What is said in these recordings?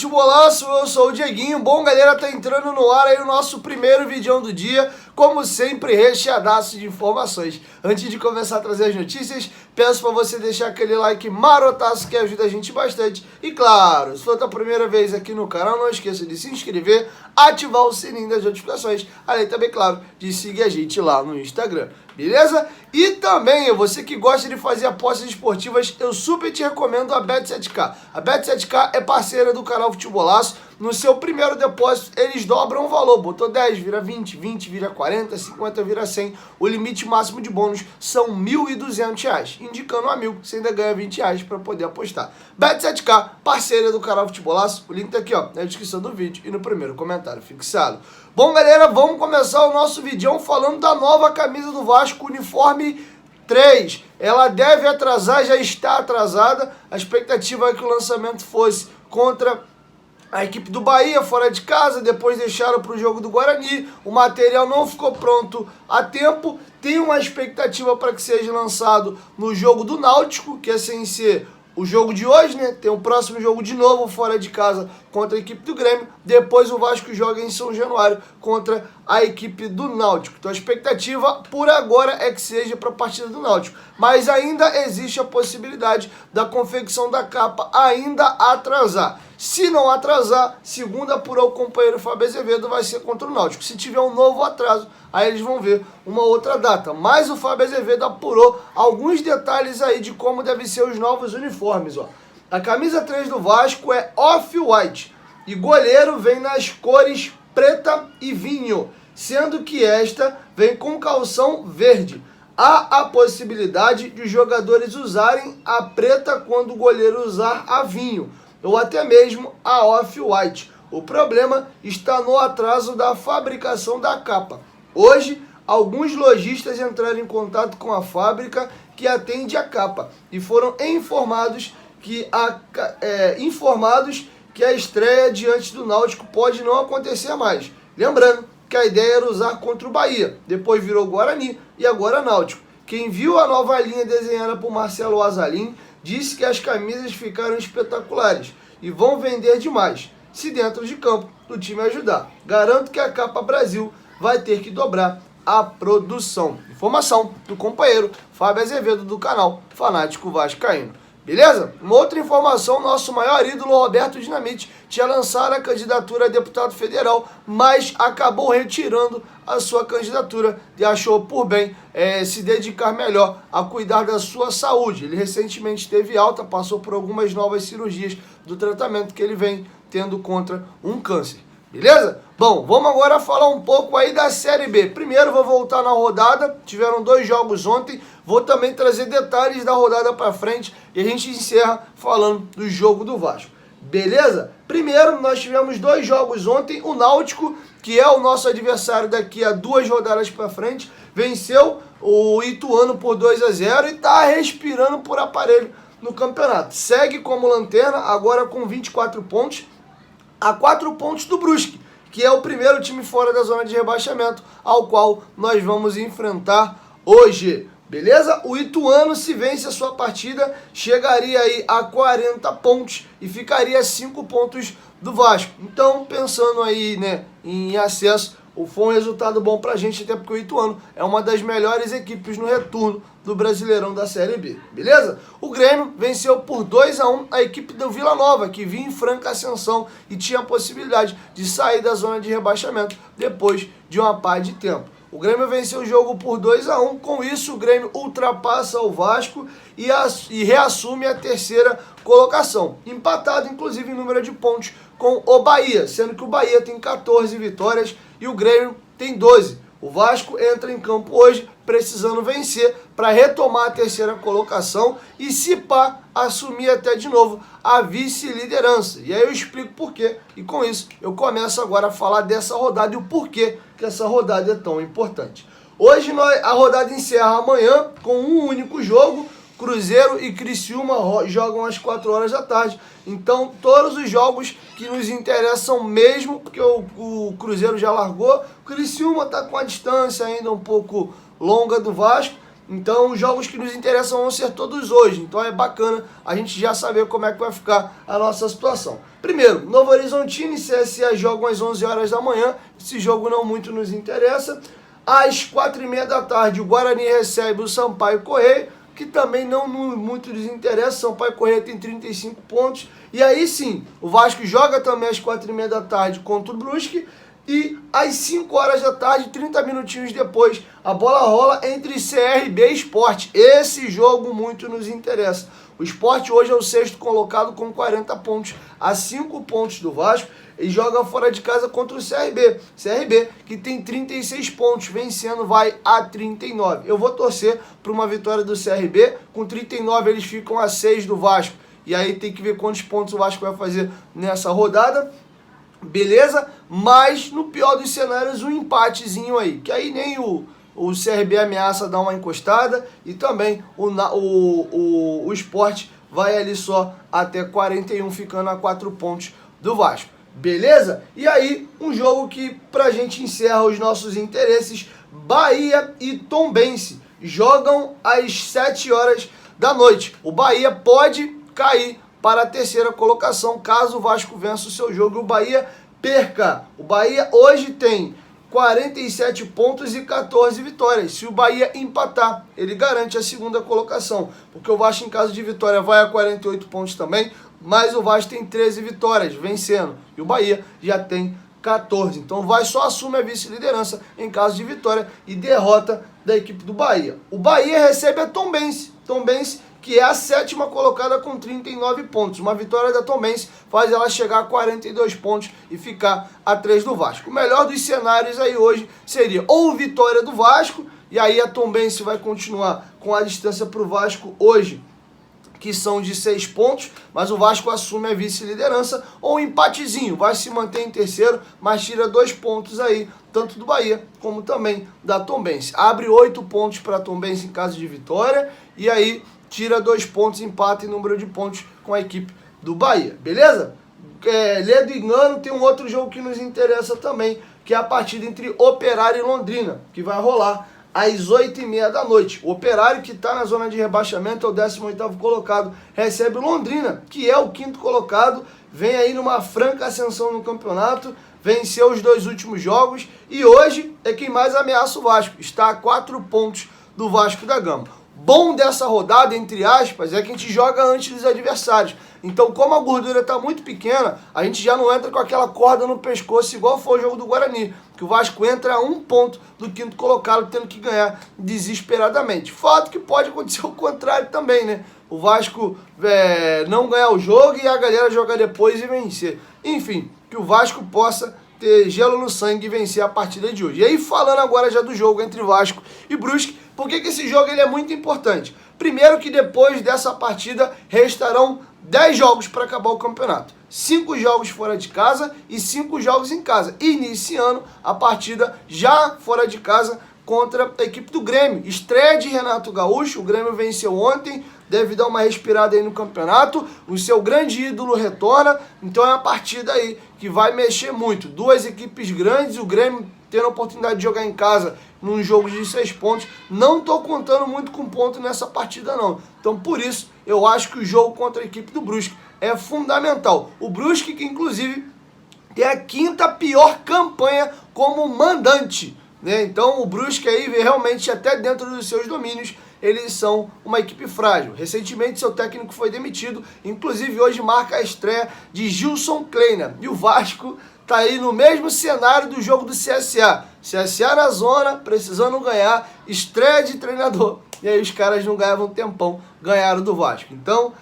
Futebolaço, eu sou o Dieguinho. Bom, galera, tá entrando no ar aí o nosso primeiro vídeo do dia, como sempre, recheadaço de informações. Antes de começar a trazer as notícias, peço pra você deixar aquele like marotaço que ajuda a gente bastante. E claro, se for a tua primeira vez aqui no canal, não esqueça de se inscrever, ativar o sininho das notificações, além também, claro, de seguir a gente lá no Instagram. Beleza? E também, você que gosta de fazer apostas esportivas, eu super te recomendo a Bet7k. A Bet7k é parceira do canal Futebolaço. No seu primeiro depósito, eles dobram o valor. Botou 10, vira 20, 20 vira 40, 50 vira 100. O limite máximo de bônus são R$ 1.200. Indicando a 1.000, você ainda ganha R$ 20 para poder apostar. Bet7k, parceira do canal Futebolaço. O link tá aqui, ó, na descrição do vídeo e no primeiro comentário fixado. Bom, galera, vamos começar o nosso vídeo falando da nova camisa do Vasco, uniforme 3. Ela deve atrasar, já está atrasada. A expectativa é que o lançamento fosse contra a equipe do Bahia, fora de casa, depois deixaram para o jogo do Guarani. O material não ficou pronto a tempo. Tem uma expectativa para que seja lançado no jogo do Náutico, que é sem ser o jogo de hoje, né? Tem o próximo jogo de novo fora de casa contra a equipe do Grêmio. Depois o Vasco joga em São Januário contra a equipe do Náutico. Então a expectativa por agora é que seja para a partida do Náutico. Mas ainda existe a possibilidade da confecção da capa ainda atrasar. Se não atrasar, segundo apurou o companheiro Fábio Azevedo, vai ser contra o Náutico. Se tiver um novo atraso, aí eles vão ver uma outra data. Mas o Fábio Azevedo apurou alguns detalhes aí de como devem ser os novos uniformes. Ó. A camisa 3 do Vasco é off-white e goleiro vem nas cores preta e vinho, sendo que esta vem com calção verde. Há a possibilidade de os jogadores usarem a preta quando o goleiro usar a vinho, ou até mesmo a off-white. O problema está no atraso da fabricação da capa. Hoje, alguns lojistas entraram em contato com a fábrica que atende a capa e foram informados que a estreia diante do Náutico pode não acontecer mais. Lembrando que a ideia era usar contra o Bahia, depois virou Guarani e agora Náutico. Quem viu a nova linha desenhada por Marcelo Azalim disse que as camisas ficaram espetaculares e vão vender demais, se dentro de campo o time ajudar. Garanto que a capa Brasil vai ter que dobrar a produção. Informação do companheiro Fábio Azevedo do canal Fanático Vascaíno. Beleza? Uma outra informação, nosso maior ídolo, Roberto Dinamite, tinha lançado a candidatura a deputado federal, mas acabou retirando a sua candidatura e achou por bem se dedicar melhor a cuidar da sua saúde. Ele recentemente teve alta, passou por algumas novas cirurgias do tratamento que ele vem tendo contra um câncer. Beleza? Bom, vamos agora falar um pouco aí da Série B. Primeiro vou voltar na rodada, tiveram 2 jogos ontem, vou também trazer detalhes da rodada para frente e a gente encerra falando do jogo do Vasco. Beleza? Primeiro, nós tivemos 2 jogos ontem, o Náutico, que é o nosso adversário daqui a 2 rodadas para frente, venceu o Ituano por 2-0 e está respirando por aparelho no campeonato. Segue como lanterna, agora com 24 pontos, a 4 pontos do Brusque, que é o primeiro time fora da zona de rebaixamento, ao qual nós vamos enfrentar hoje. Beleza? O Ituano, se vence a sua partida, chegaria aí a 40 pontos e ficaria a 5 pontos do Vasco. Então, pensando aí, né, em acesso, foi um resultado bom pra gente, até porque o Ituano é uma das melhores equipes no retorno do Brasileirão da Série B, beleza? O Grêmio venceu por 2-1 a equipe do Vila Nova, que vinha em franca ascensão e tinha a possibilidade de sair da zona de rebaixamento depois de uma pá de tempo. O Grêmio venceu o jogo por 2-1, com isso o Grêmio ultrapassa o Vasco e reassume a 3ª colocação, empatado inclusive em número de pontos com o Bahia, sendo que o Bahia tem 14 vitórias e o Grêmio tem 12. O Vasco entra em campo hoje precisando vencer para retomar a 3ª colocação e, se pá, assumir até de novo a vice-liderança. E aí eu explico por quê. E com isso eu começo agora a falar dessa rodada e o porquê que essa rodada é tão importante. Hoje a rodada encerra amanhã com um único jogo. Cruzeiro e Criciúma jogam às 4 horas da tarde. Então, todos os jogos que nos interessam mesmo, porque o Cruzeiro já largou, o Criciúma está com a distância ainda um pouco longa do Vasco. Então os jogos que nos interessam vão ser todos hoje. Então é bacana a gente já saber como é que vai ficar a nossa situação. Primeiro, Novo Horizontino e CSA jogam às 11 horas da manhã. Esse jogo não muito nos interessa. Às 4h30 da tarde, o Guarani recebe o Sampaio Corrêa, que também não muito nos interessa. Sampaio Corrêa tem 35 pontos. E aí sim, o Vasco joga também às 4h30 da tarde contra o Brusque. E às 5 horas da tarde, 30 minutinhos depois, a bola rola entre CRB e Sport. Esse jogo muito nos interessa. O Sport hoje é o 6º colocado com 40 pontos, a 5 pontos do Vasco, e joga fora de casa contra o CRB. CRB, que tem 36 pontos, vencendo vai a 39. Eu vou torcer para uma vitória do CRB. Com 39 eles ficam a 6 do Vasco. E aí tem que ver quantos pontos o Vasco vai fazer nessa rodada. Beleza? Mas no pior dos cenários, um empatezinho aí. Que aí nem o CRB ameaça dar uma encostada. E também o Sport vai ali só até 41, ficando a 4 pontos do Vasco. Beleza? E aí, um jogo que pra gente encerra os nossos interesses. Bahia e Tombense jogam às 7 horas da noite. O Bahia pode cair para a 3ª colocação, caso o Vasco vença o seu jogo e o Bahia perca. O Bahia hoje tem 47 pontos e 14 vitórias. Se o Bahia empatar, ele garante a 2ª colocação, porque o Vasco, em caso de vitória, vai a 48 pontos também, mas o Vasco tem 13 vitórias, vencendo, e o Bahia já tem 14. Então o Vasco só assume a vice-liderança em caso de vitória e derrota da equipe do Bahia. O Bahia recebe a Tombense, que é a 7ª colocada com 39 pontos. Uma vitória da Tombense faz ela chegar a 42 pontos e ficar a 3 do Vasco. O melhor dos cenários aí hoje seria ou vitória do Vasco, e aí a Tombense vai continuar com a distância para o Vasco hoje, que são de 6 pontos, mas o Vasco assume a vice-liderança, ou um empatezinho, vai se manter em 3º, mas tira 2 pontos aí, tanto do Bahia como também da Tombense. Abre 8 pontos para a Tombense em caso de vitória, e aí tira 2 pontos, empata em número de pontos com a equipe do Bahia, beleza? Ledo e engano, tem um outro jogo que nos interessa também, que é a partida entre Operário e Londrina, que vai rolar às 8h30 da noite. O Operário, que está na zona de rebaixamento, é o 18º colocado, recebe o Londrina, que é o 5º colocado, vem aí numa franca ascensão no campeonato, venceu os 2 últimos jogos, e hoje é quem mais ameaça o Vasco, está a 4 pontos do Vasco da Gama. Bom dessa rodada, entre aspas, é que a gente joga antes dos adversários. Então, como a gordura está muito pequena, a gente já não entra com aquela corda no pescoço, igual foi o jogo do Guarani, que o Vasco entra a 1 ponto do 5º colocado, tendo que ganhar desesperadamente. Fato que pode acontecer o contrário também, né? O Vasco não ganhar o jogo e a galera jogar depois e vencer. Enfim, que o Vasco possa ter gelo no sangue e vencer a partida de hoje. E aí, falando agora já do jogo entre Vasco e Brusque, por que esse jogo ele é muito importante? Primeiro que depois dessa partida restarão 10 jogos para acabar o campeonato. 5 jogos fora de casa e 5 jogos em casa. Iniciando a partida já fora de casa contra a equipe do Grêmio. Estreia de Renato Gaúcho, o Grêmio venceu ontem, deve dar uma respirada aí no campeonato, o seu grande ídolo retorna, então é uma partida aí que vai mexer muito. 2 equipes grandes, o Grêmio tendo a oportunidade de jogar em casa num jogo de 6 pontos, não estou contando muito com ponto nessa partida não. Então por isso eu acho que o jogo contra a equipe do Brusque é fundamental. O Brusque que inclusive tem a 5ª pior campanha como mandante, né? Então o Brusque aí realmente até dentro dos seus domínios eles são uma equipe frágil. Recentemente seu técnico foi demitido, inclusive hoje marca a estreia de Gilson Kleiner. E o Vasco tá aí no mesmo cenário do jogo do CSA. CSA na zona, precisando ganhar, estreia de treinador. E aí os caras não ganhavam um tempão, ganharam do Vasco. Então,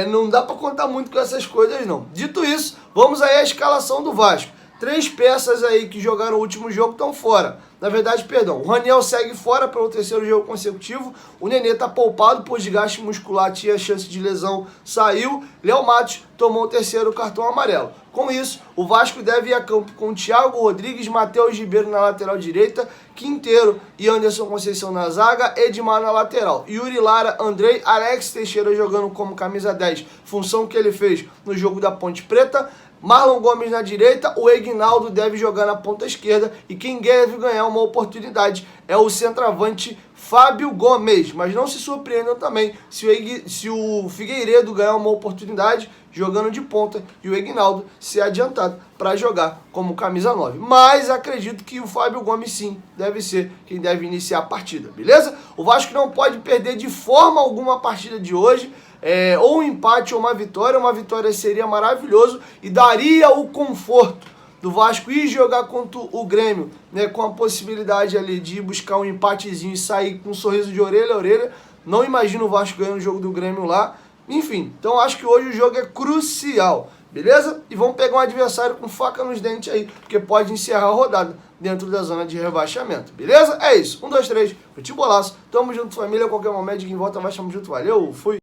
não dá para contar muito com essas coisas não. Dito isso, vamos aí à escalação do Vasco. 3 peças aí que jogaram o último jogo estão fora. Na verdade, perdão, o Raniel segue fora pelo 3º jogo consecutivo. O Nenê está poupado por desgaste muscular, tinha chance de lesão, saiu. Léo Matos tomou o 3º cartão amarelo. Com isso, o Vasco deve ir a campo com Thiago Rodrigues, Matheus Ribeiro na lateral direita, Quinteiro e Anderson Conceição na zaga, Edmar na lateral. Yuri Lara, Andrei, Alex Teixeira jogando como camisa 10, função que ele fez no jogo da Ponte Preta. Marlon Gomes na direita, o Egnaldo deve jogar na ponta esquerda e quem deve ganhar uma oportunidade é o centroavante Fábio Gomes. Mas não se surpreendam também se o Figueiredo ganhar uma oportunidade jogando de ponta e o Egnaldo ser adiantado para jogar como camisa 9. Mas acredito que o Fábio Gomes sim deve ser quem deve iniciar a partida, beleza? O Vasco não pode perder de forma alguma a partida de hoje. Ou um empate ou uma vitória seria maravilhoso e daria o conforto do Vasco ir jogar contra o Grêmio, né, com a possibilidade ali de buscar um empatezinho e sair com um sorriso de orelha a orelha. Não imagino o Vasco ganhando o jogo do Grêmio lá. Enfim, então acho que hoje o jogo é crucial, beleza? E vamos pegar um adversário com faca nos dentes aí, porque pode encerrar a rodada dentro da zona de rebaixamento, beleza? É isso, 1, 2, 3, futebolaço, tamo junto família, a qualquer momento, quem volta vai, tamo junto, valeu, fui!